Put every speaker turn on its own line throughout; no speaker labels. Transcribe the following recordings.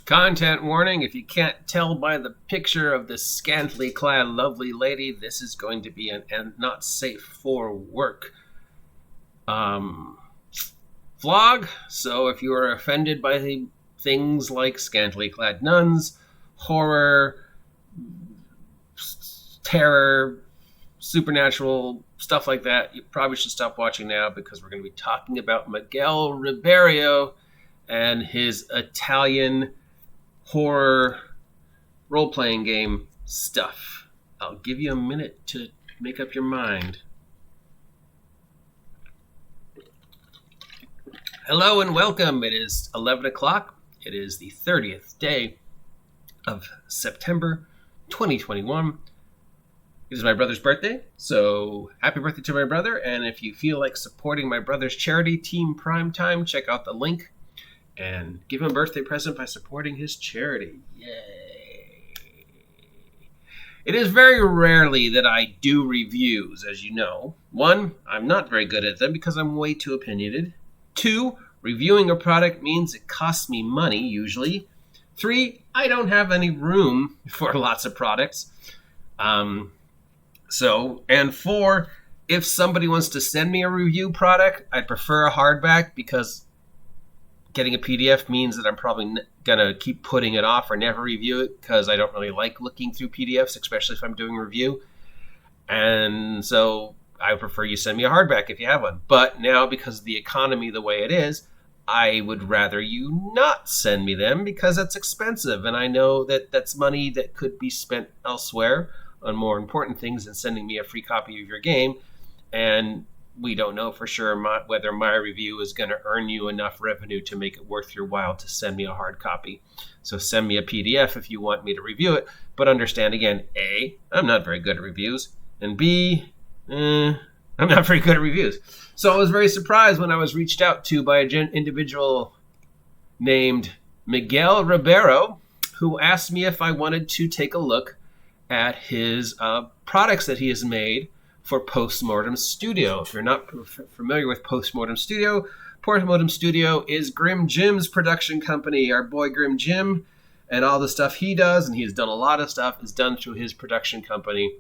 Content warning, if you can't tell by the picture of this scantily clad lovely lady, this is going to be an not safe for work vlog. So if you are offended by things like scantily clad nuns, horror, terror, supernatural, stuff like that, you probably should stop watching now because we're going to be talking about Miguel Ribeiro and his Italian horror role-playing game stuff. I'll give you a minute to make up your mind. Hello and welcome. It is 11 o'clock. It is the 30th day of September 2021. It is my brother's birthday, so happy birthday to my brother. And if you feel like supporting my brother's charity, Team Primetime, check out the link and give him a birthday present by supporting his charity. Yay! It is very rarely that I do reviews, as you know. 1, I'm not very good at them because I'm way too opinionated. 2, reviewing a product means it costs me money, usually. 3, I don't have any room for lots of products. And 4, if somebody wants to send me a review product, I'd prefer a hardback because getting a PDF means that I'm probably going to keep putting it off or never review it because I don't really like looking through PDFs, especially if I'm doing a review. And so I would prefer you send me a hardback if you have one. But now, because of the economy the way it is, I would rather you not send me them because that's expensive. And I know that that's money that could be spent elsewhere on more important things than sending me a free copy of your game. And we don't know for sure whether my review is going to earn you enough revenue to make it worth your while to send me a hard copy. So send me a PDF if you want me to review it. But understand, again, A, I'm not very good at reviews. And B, I'm not very good at reviews. So I was very surprised when I was reached out to by an individual named Miguel Ribeiro, who asked me if I wanted to take a look at his products that he has made for Postmortem Studio. If you're not familiar with Postmortem Studio is Grim Jim's production company. Our boy Grim Jim and all the stuff he does, and he's done a lot of stuff, is done through his production company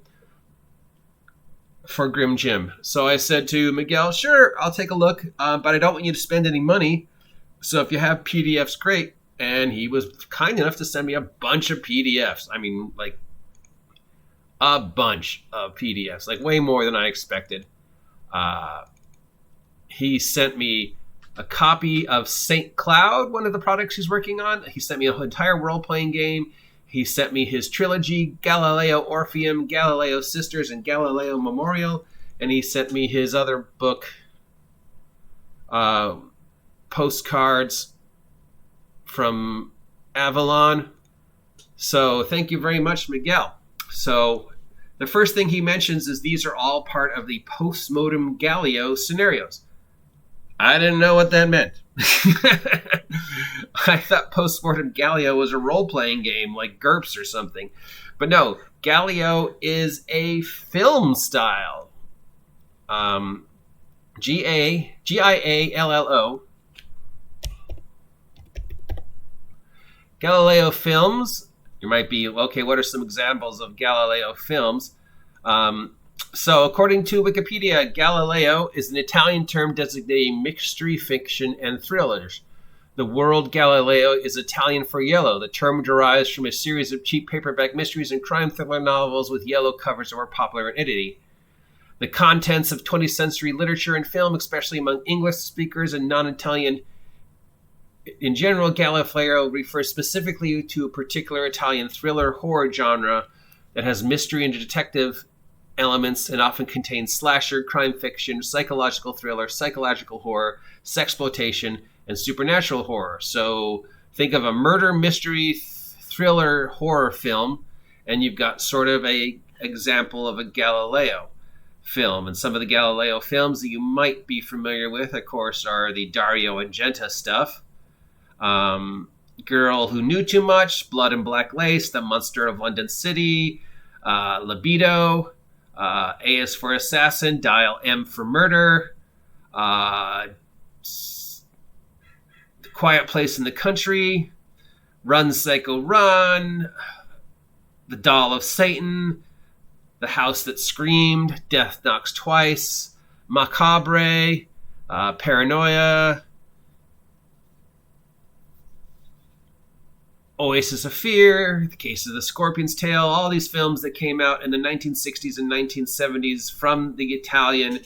for Grim Jim. So I said to Miguel, sure, I'll take a look, but I don't want you to spend any money. So if you have PDFs, great. And he was kind enough to send me a bunch of PDFs. I mean, like, a bunch of PDFs, like way more than I expected. He sent me a copy of St. Cloud, one of the products he's working on. He sent me an entire role-playing game. He sent me his trilogy, Galileo Orpheum, Galileo Sisters, and Galileo Memorial. And he sent me his other book, Postcards from Avalon. So thank you very much, Miguel. So the first thing he mentions is these are all part of the Postmortem Giallo Scenarios. I didn't know what that meant. I thought Postmortem Giallo was a role-playing game like GURPS or something. But no, Galileo is a film style. Giallo. Galileo films. You might be, okay, what are some examples of Galileo films? So according to Wikipedia, Galileo is an Italian term designating mystery fiction and thrillers. The word Galileo is Italian for yellow. The term derives from a series of cheap paperback mysteries and crime thriller novels with yellow covers that were popular in Italy. The contents of 20th century literature and film, especially among English speakers and non-Italian in general, Galileo refers specifically to a particular Italian thriller horror genre that has mystery and detective elements and often contains slasher, crime fiction, psychological thriller, psychological horror, sexploitation, and supernatural horror. So think of a murder mystery thriller horror film, and you've got sort of a example of a Galileo film. And some of the Galileo films that you might be familiar with, of course, are the Dario Argento stuff. Girl Who Knew Too Much, Blood and Black Lace, The Monster of London City, Libido, A is for Assassin, Dial M for Murder, The Quiet Place in the Country, Run Psycho Run, The Doll of Satan, The House That Screamed, Death Knocks Twice, Macabre, Paranoia, Oasis of Fear, The Case of the Scorpion's Tail, all these films that came out in the 1960s and 1970s from the Italian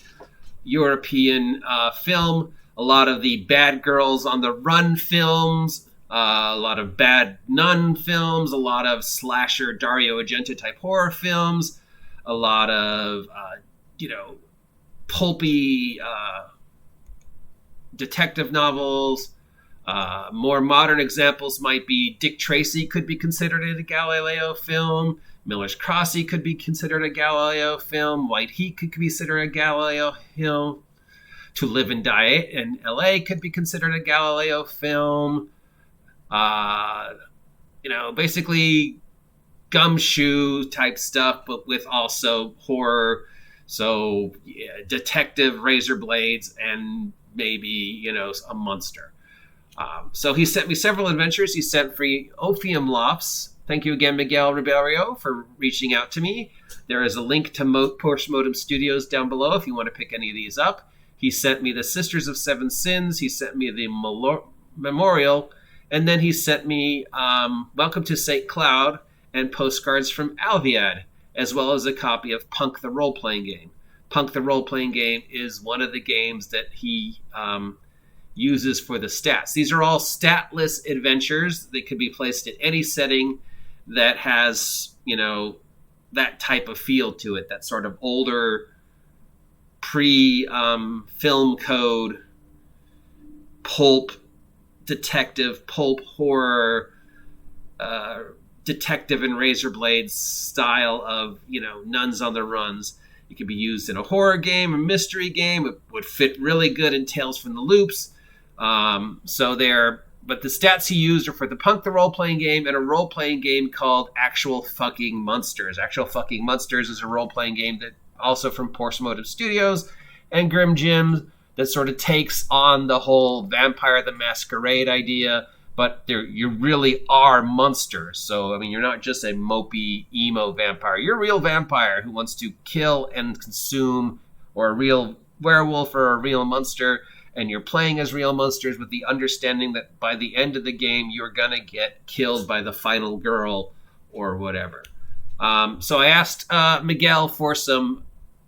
European film. A lot of the Bad Girls on the Run films, a lot of Bad Nun films, a lot of slasher Dario Argento type horror films, a lot of, pulpy detective novels. More modern examples might be Dick Tracy could be considered a Galileo film. Miller's Crossy could be considered a Galileo film. White Heat could be considered a Galileo film. To Live and Die in LA could be considered a Galileo film. Basically gumshoe type stuff, but with also horror. So detective razor blades and maybe, a monster. So he sent me several adventures. He sent free Ophium Lofts. Thank you again, Miguel Ribeiro, for reaching out to me. There is a link to Postmortem Studios down below if you want to pick any of these up. He sent me the Sisters of Seven Sins. He sent me the Memorial. And then he sent me Welcome to St. Cloud and Postcards from Alviad, as well as a copy of Punk the Role-Playing Game. Punk the Role-Playing Game is one of the games that he uses for the stats. These are all statless adventures. They could be placed in any setting that has, that type of feel to it, that sort of older pre-film code pulp detective, pulp horror, detective and razor blades style of, nuns on the runs. It could be used in a horror game, a mystery game. It would fit really good in Tales from the Loops. But the stats he used are for the Punk the Role-Playing Game and a role-playing game called Actual Fucking Monsters. Actual Fucking Monsters is a role-playing game that also from Postmortem Studios and Grim Jim that sort of takes on the whole Vampire the Masquerade idea, but you really are monsters. So, you're not just a mopey, emo vampire. You're a real vampire who wants to kill and consume, or a real werewolf or a real monster. And you're playing as real monsters with the understanding that by the end of the game, you're going to get killed by the final girl or whatever. So I asked Miguel for some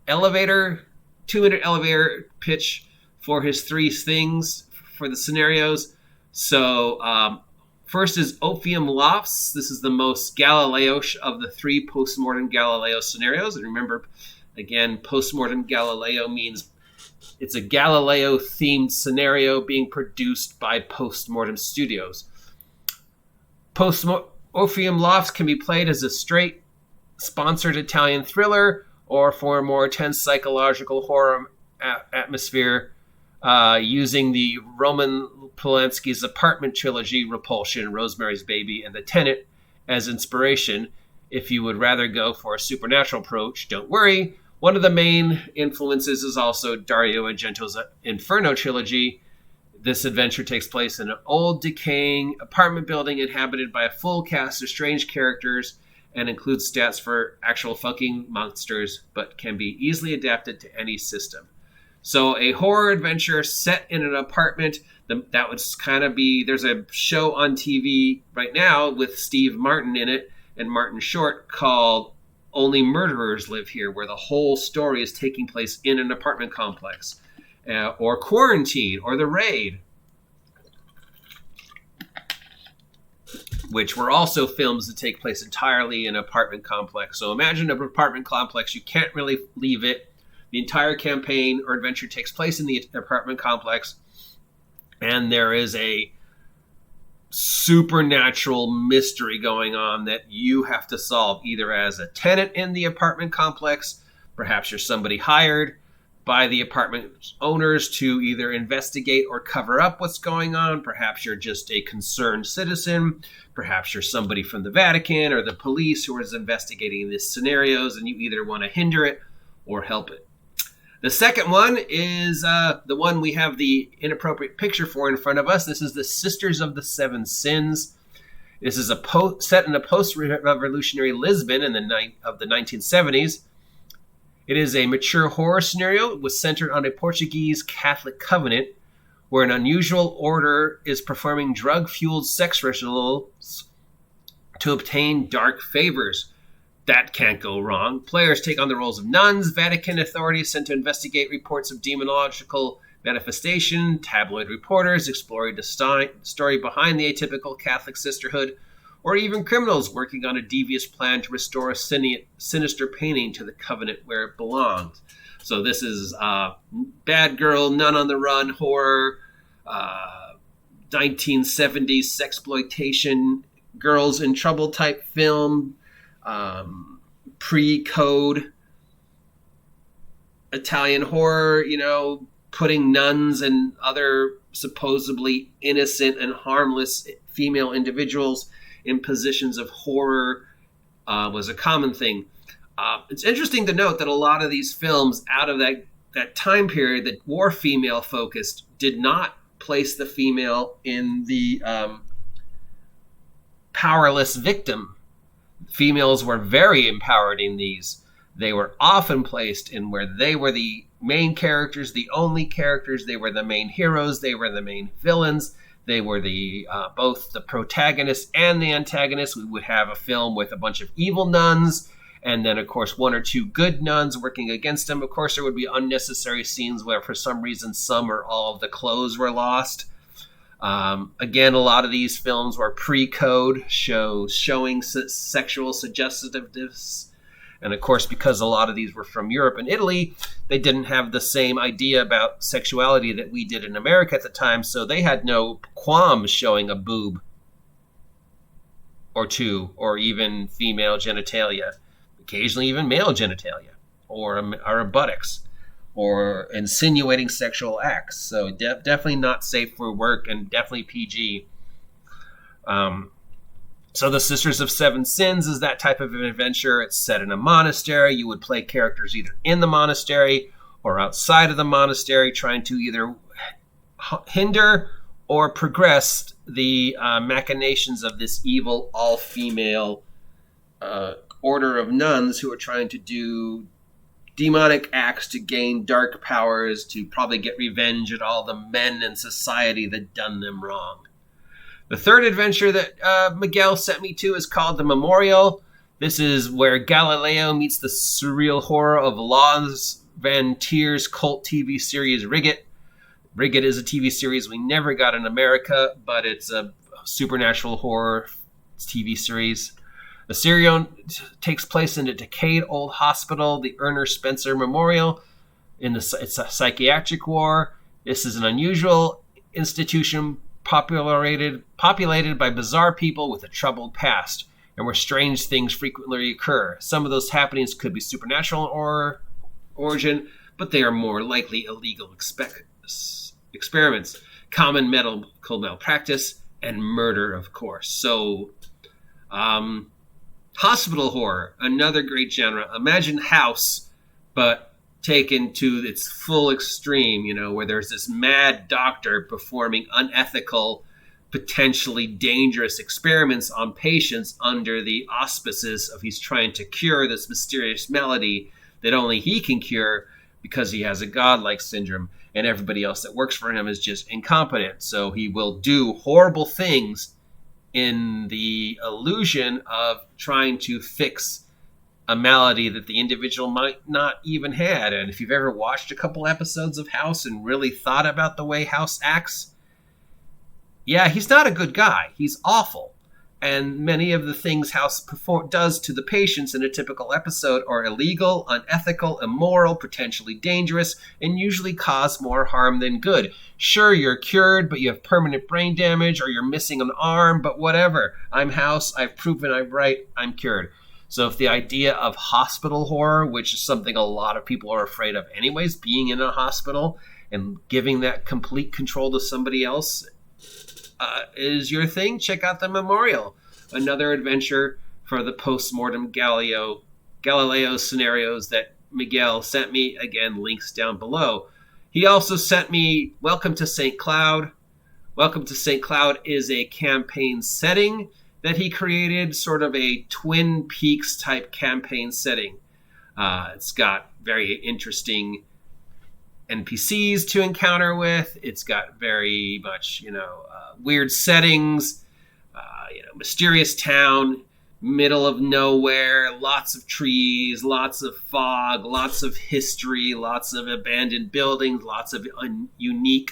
2-minute elevator pitch for his 3 things for the scenarios. So first is Ophium Lofts. This is the most Galileo-ish of the 3 Postmortem Galileo scenarios. And remember, again, Postmortem Galileo means it's a Galileo-themed scenario being produced by Postmortem Studios. Ophium Lofts can be played as a straight, sponsored Italian thriller or for a more tense psychological horror atmosphere using the Roman Polanski's apartment trilogy, Repulsion, Rosemary's Baby, and The Tenant as inspiration. If you would rather go for a supernatural approach, don't worry. One of the main influences is also Dario Argento's Inferno trilogy. This adventure takes place in an old, decaying apartment building inhabited by a full cast of strange characters and includes stats for actual fucking monsters, but can be easily adapted to any system. So a horror adventure set in an apartment, that would kind of be, there's a show on TV right now with Steve Martin in it and Martin Short called Only Murderers Live Here, where the whole story is taking place in an apartment complex. Or Quarantine, or The Raid, which were also films that take place entirely in an apartment complex. So imagine an apartment complex, you can't really leave it. The entire campaign or adventure takes place in the apartment complex, and there is a supernatural mystery going on that you have to solve, either as a tenant in the apartment complex, perhaps you're somebody hired by the apartment owners to either investigate or cover up what's going on, perhaps you're just a concerned citizen, perhaps you're somebody from the Vatican or the police who is investigating these scenarios, and you either want to hinder it or help it. The second one is the one we have the inappropriate picture for in front of us. This is the Sisters of the Seven Sins. This is set in a post-revolutionary Lisbon in the 1970s. It is a mature horror scenario. It was centered on a Portuguese Catholic convent where an unusual order is performing drug-fueled sex rituals to obtain dark favors. That can't go wrong. Players take on the roles of nuns, Vatican authorities sent to investigate reports of demonological manifestation, tabloid reporters exploring the story behind the atypical Catholic sisterhood, or even criminals working on a devious plan to restore a sinister painting to the covenant where it belongs. So this is bad girl, nun on the run, horror, 1970s sexploitation, girls in trouble type film, pre-code Italian horror, putting nuns and other supposedly innocent and harmless female individuals in positions of horror was a common thing. It's interesting to note that a lot of these films out of that time period that were female focused did not place the female in the powerless victim. Females were very empowered in these. They were often placed in where they were the main characters, the only characters. They were the main heroes. They were the main villains. They were both the protagonist and the antagonist. We would have a film with a bunch of evil nuns, and then, of course, one or two good nuns working against them. Of course, there would be unnecessary scenes where, for some reason, some or all of the clothes were lost. Again, a lot of these films were pre-code, showing sexual suggestiveness. And of course, because a lot of these were from Europe and Italy, they didn't have the same idea about sexuality that we did in America at the time, so they had no qualms showing a boob or two, or even female genitalia, occasionally even male genitalia, or a buttocks, or insinuating sexual acts. So definitely not safe for work, and definitely PG. So the Sisters of Seven Sins is that type of an adventure. It's set in a monastery. You would play characters either in the monastery or outside of the monastery, trying to either hinder or progress the machinations of this evil all-female order of nuns who are trying to do demonic acts to gain dark powers, to probably get revenge at all the men in society that done them wrong. The third adventure that Miguel sent me to is called The Memorial. This is where Galileo meets the surreal horror of Lars Van Tier's cult TV series Riget. Riget is a TV series we never got in America, but it's a supernatural horror TV series. The series takes place in a decade-old hospital, the Erner Spencer Memorial. It's a psychiatric ward. This is an unusual institution populated by bizarre people with a troubled past, and where strange things frequently occur. Some of those happenings could be supernatural or origin, but they are more likely illegal experiments, common medical malpractice, and murder, of course. So, hospital horror, another great genre. Imagine House, but taken to its full extreme, where there's this mad doctor performing unethical, potentially dangerous experiments on patients under the auspices of he's trying to cure this mysterious malady that only he can cure because he has a godlike syndrome, and everybody else that works for him is just incompetent. So he will do horrible things in the illusion of trying to fix a malady that the individual might not even had. And if you've ever watched a couple episodes of House and really thought about the way House acts, yeah, he's not a good guy. He's awful. And many of the things House does to the patients in a typical episode are illegal, unethical, immoral, potentially dangerous, and usually cause more harm than good. Sure, you're cured, but you have permanent brain damage, or you're missing an arm, but whatever. I'm House. I've proven I'm right. I'm cured. So if the idea of hospital horror, which is something a lot of people are afraid of anyways, being in a hospital and giving that complete control to somebody else is your thing, check out The Memorial. Another adventure for the Postmortem Galileo scenarios that Miguel sent me. Again, links down below. He also sent me Welcome to St. Cloud. Welcome to St. Cloud is a campaign setting that he created, sort of a Twin Peaks type campaign setting. It's got very interesting NPCs to encounter with. It's got very much, weird settings, mysterious town, middle of nowhere, lots of trees, lots of fog, lots of history, lots of abandoned buildings, lots of unique,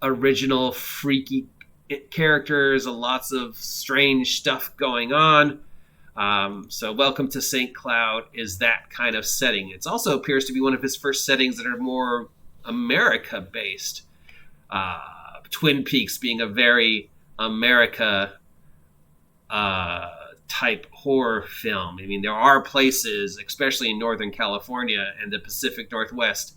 original, freaky characters, lots of strange stuff going on. So Welcome to St. Cloud is that kind of setting. It also appears to be one of his first settings that are more America-based. Twin Peaks being a very America type horror film. I mean, there are places, especially in Northern California and the Pacific Northwest,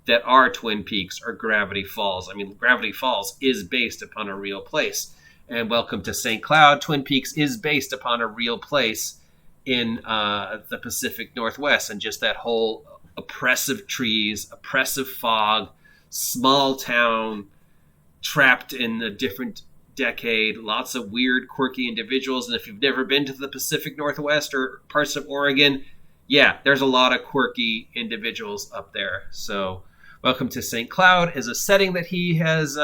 that are Twin Peaks or Gravity Falls. I mean, Gravity Falls is based upon a real place. And Welcome to St. Cloud, Twin Peaks is based upon a real place in the Pacific Northwest. And just that whole oppressive trees, oppressive fog, small town, trapped in a different decade, lots of weird, quirky individuals. And if you've never been to the Pacific Northwest or parts of Oregon, yeah, there's a lot of quirky individuals up there. So Welcome to St. Cloud is a setting that he has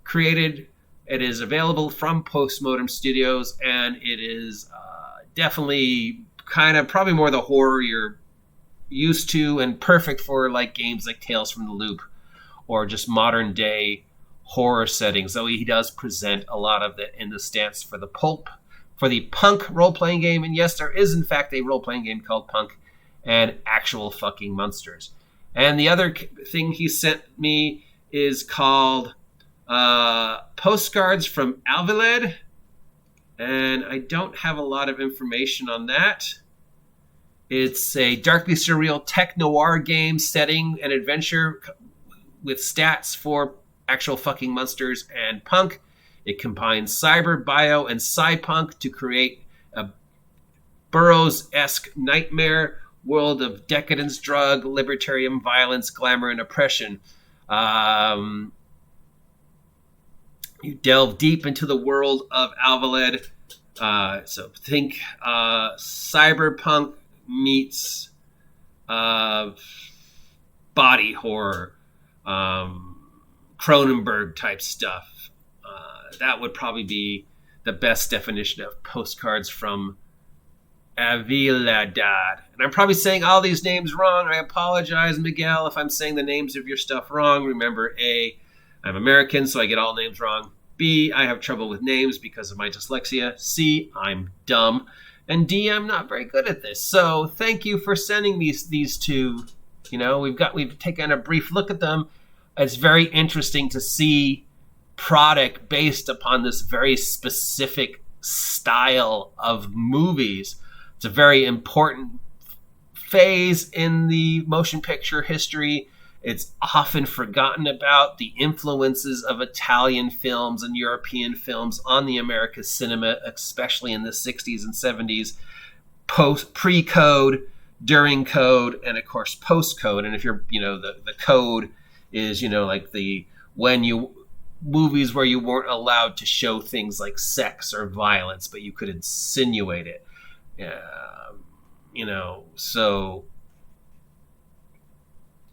created. It is available from Postmortem Studios, and it is definitely kind of probably more the horror you're used to, and perfect for like games like Tales from the Loop or just modern day horror settings, though he does present a lot of it in the stance for the Punk role-playing game. And yes, there is in fact a role-playing game called Punk and actual fucking monsters. And the other thing he sent me is called Postcards from Alvalade, and I don't have a lot of information on that. It's a darkly surreal tech-noir game setting an adventure with stats for actual fucking monsters and punk. It combines cyber, bio, and sci-punk to create a Burroughs-esque nightmare world of decadence, drug, libertarian violence, glamour, and oppression. You delve deep into the world of Alvalade. So think cyberpunk meets body horror, Cronenberg type stuff. That would probably be the best definition of Postcards from Alvalade. And I'm probably saying all these names wrong. I apologize, Miguel, if I'm saying the names of your stuff wrong. Remember, A, I'm American, so I get all names wrong. B, I have trouble with names because of my dyslexia. C, I'm dumb. And D, I'm not very good at this. So thank you for sending these two. We've taken a brief look at them. It's very interesting to see product based upon this very specific style of movies. It's a very important phase in the motion picture history. It's often forgotten about, the influences of Italian films and European films on the American cinema, especially in the 60s and 70s, pre-code, during code, and of course post-code. And if you're, the code is, like movies where you weren't allowed to show things like sex or violence, but you could insinuate it. So,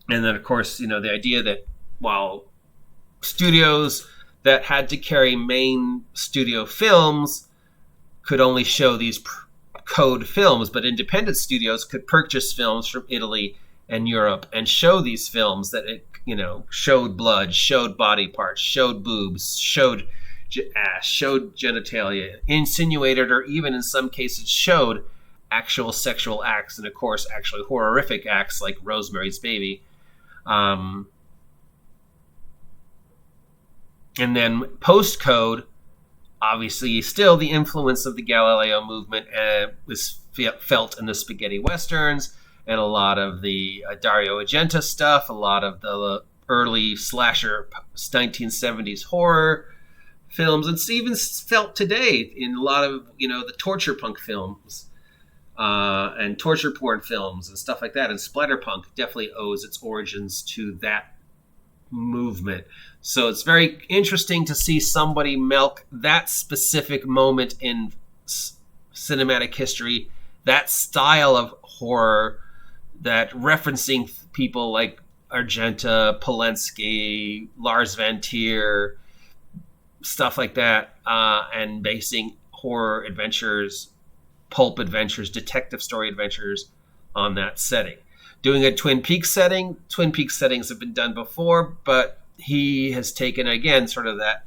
and then of course, the idea that while studios that had to carry main studio films could only show these code films, but independent studios could purchase films from Italy and Europe and show these films that showed blood, showed body parts, showed boobs, showed ass, showed genitalia, insinuated, or even in some cases showed actual sexual acts, and of course actually horrific acts like Rosemary's Baby. And then post-code, obviously still the influence of the Galileo movement was felt in the spaghetti westerns and a lot of the Dario Argento stuff, a lot of the early slasher 1970s horror films, and it's even felt today in a lot of the torture punk films and torture porn films and stuff like that. And splatterpunk definitely owes its origins to that movement. So it's very interesting to see somebody milk that specific moment in cinematic history, that style of horror, that referencing people like Argenta, Polanski, Lars Van Trier, stuff like that, and basing horror adventures, pulp adventures, detective story adventures on that setting. Doing a Twin Peaks setting, Twin Peaks settings have been done before, but he has taken, again, sort of that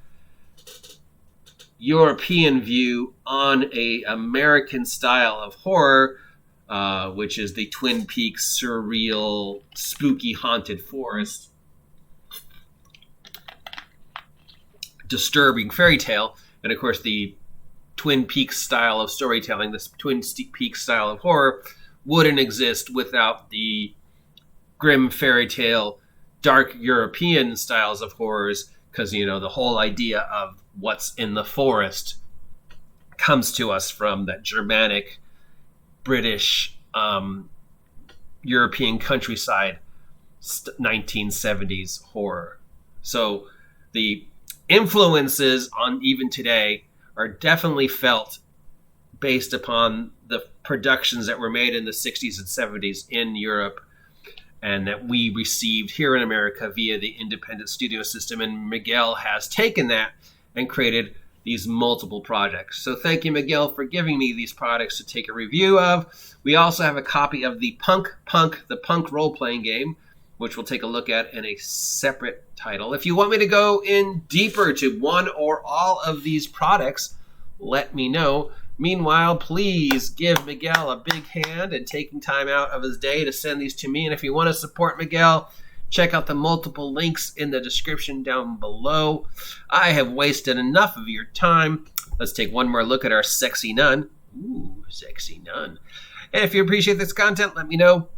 European view on a American style of horror, which is the Twin Peaks surreal, spooky, haunted forest, disturbing fairy tale. And of course, the Twin Peaks style of storytelling, this Twin Peaks style of horror, wouldn't exist without the grim fairy tale, dark European styles of horrors, because, you know, the whole idea of what's in the forest comes to us from that Germanic, British, European countryside 1970s horror. So the influences on even today are definitely felt based upon the productions that were made in the 60s and 70s in Europe, and that we received here in America via the independent studio system. And Miguel has taken that and created these multiple projects. So thank you, Miguel, for giving me these products to take a review of. We also have a copy of the Punk role-playing game, which we'll take a look at in a separate title. If you want me to go in deeper to one or all of these products, let me know. Meanwhile, please give Miguel a big hand in taking time out of his day to send these to me. And if you want to support Miguel, check out the multiple links in the description down below. I have wasted enough of your time. Let's take one more look at our sexy nun. Ooh, sexy nun. And if you appreciate this content, let me know.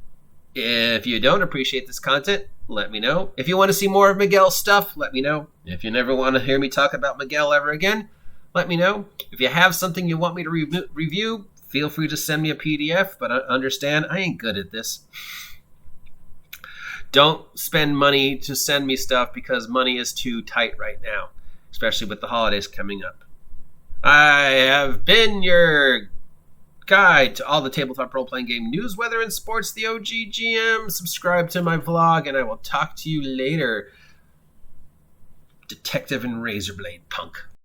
If you don't appreciate this content, let me know. If you want to see more of Miguel's stuff, let me know. If you never want to hear me talk about Miguel ever again, let me know. If you have something you want me to review, feel free to send me a PDF, but understand I ain't good at this. Don't spend money to send me stuff because money is too tight right now, especially with the holidays coming up. I have been your guide to all the tabletop role-playing game news, weather, and sports, the OGGM. Subscribe to my vlog, and I will talk to you later. Detective and Razorblade Punk.